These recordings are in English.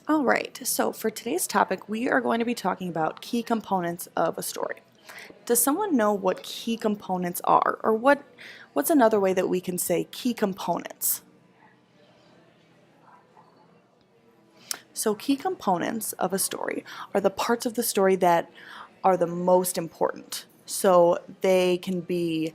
All right, so for today's topic, we are going to be talking about key components of a story. Does someone know what key components are, or what's another way that we can say key components? So key components of a story are the parts of the story that are the most important. So they can be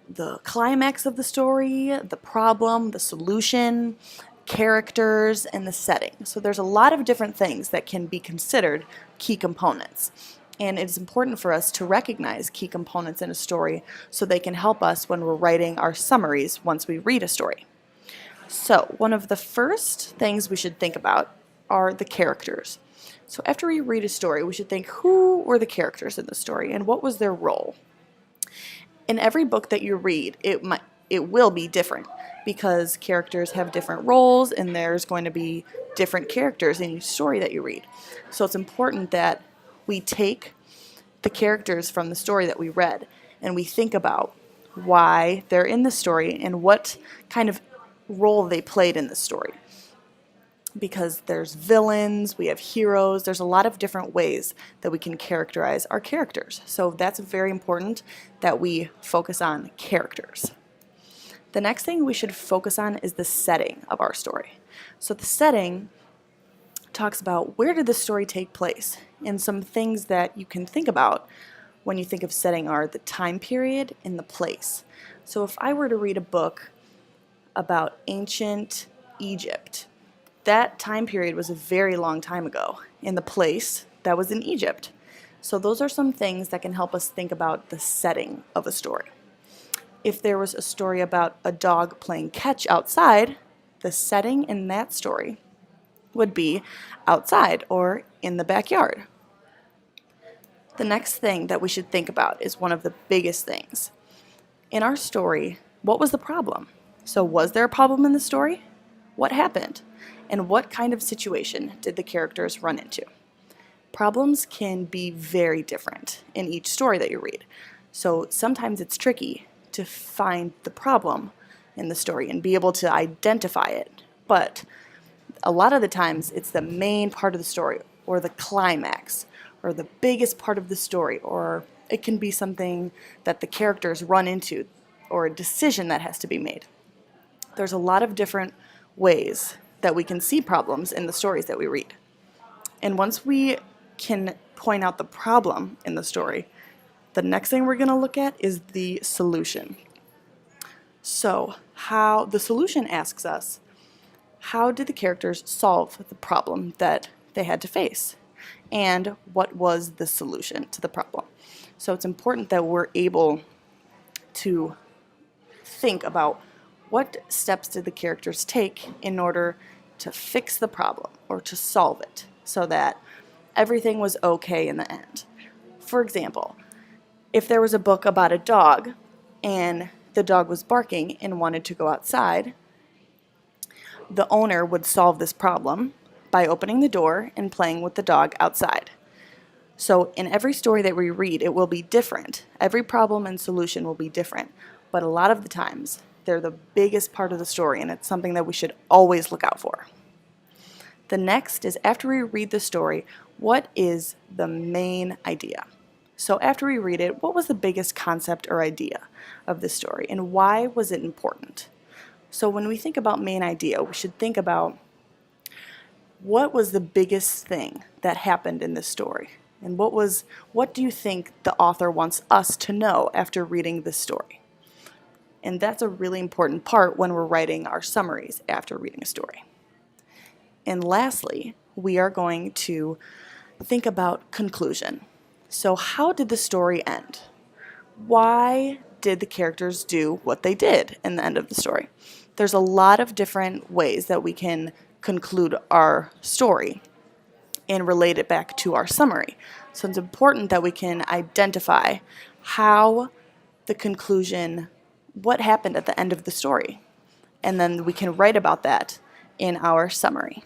the climax of the story, the problem, the solution, characters, and the setting. So there's a lot of different things that can be considered key components. And it's important for us to recognize key components in a story so they can help us when we're writing our summaries once we read a story. So one of the first things we should think about are the characters. So after we read a story, we should think, who were the characters in the story and what was their role? In every book that you read, it will be different because characters have different roles and there's going to be different characters in each story that you read. So it's important that we take the characters from the story that we read and we think about why they're in the story and what kind of role they played in the story. Because there's villains, we have heroes, there's a lot of different ways that we can characterize our characters. So that's very important that we focus on characters. The next thing we should focus on is the setting of our story. So the setting talks about where did the story take place, and some things that you can think about when you think of setting are the time period and the place. So if I were to read a book about ancient Egypt, that time period was a very long time ago, and the place that was in Egypt. So those are some things that can help us think about the setting of a story. If there was a story about a dog playing catch outside, the setting in that story would be outside or in the backyard. The next thing that we should think about is one of the biggest things. In our story, what was the problem? So was there a problem in the story? What happened? And what kind of situation did the characters run into? Problems can be very different in each story that you read. So sometimes it's tricky to find the problem in the story and be able to identify it. But a lot of the times it's the main part of the story or the climax or the biggest part of the story, or it can be something that the characters run into or a decision that has to be made. There's a lot of different ways that we can see problems in the stories that we read. And once we can point out the problem in the story, the next thing we're going to look at is the solution. So how the solution asks us, how did the characters solve the problem that they had to face? And what was the solution to the problem? So it's important that we're able to think about what steps did the characters take in order to fix the problem or to solve it so that everything was okay in the end. For example, if there was a book about a dog and the dog was barking and wanted to go outside, the owner would solve this problem by opening the door and playing with the dog outside. So in every story that we read, it will be different. Every problem and solution will be different, but a lot of the times they're the biggest part of the story, and it's something that we should always look out for. The next is, after we read the story, what is the main idea? So after we read it, what was the biggest concept or idea of the story, and why was it important? So when we think about main idea, we should think about what was the biggest thing that happened in this story, and what do you think the author wants us to know after reading this story? And that's a really important part when we're writing our summaries after reading a story. And lastly, we are going to think about conclusion. So how did the story end? Why did the characters do what they did in the end of the story? There's a lot of different ways that we can conclude our story and relate it back to our summary. So it's important that we can identify how the conclusion, what happened at the end of the story, and then we can write about that in our summary.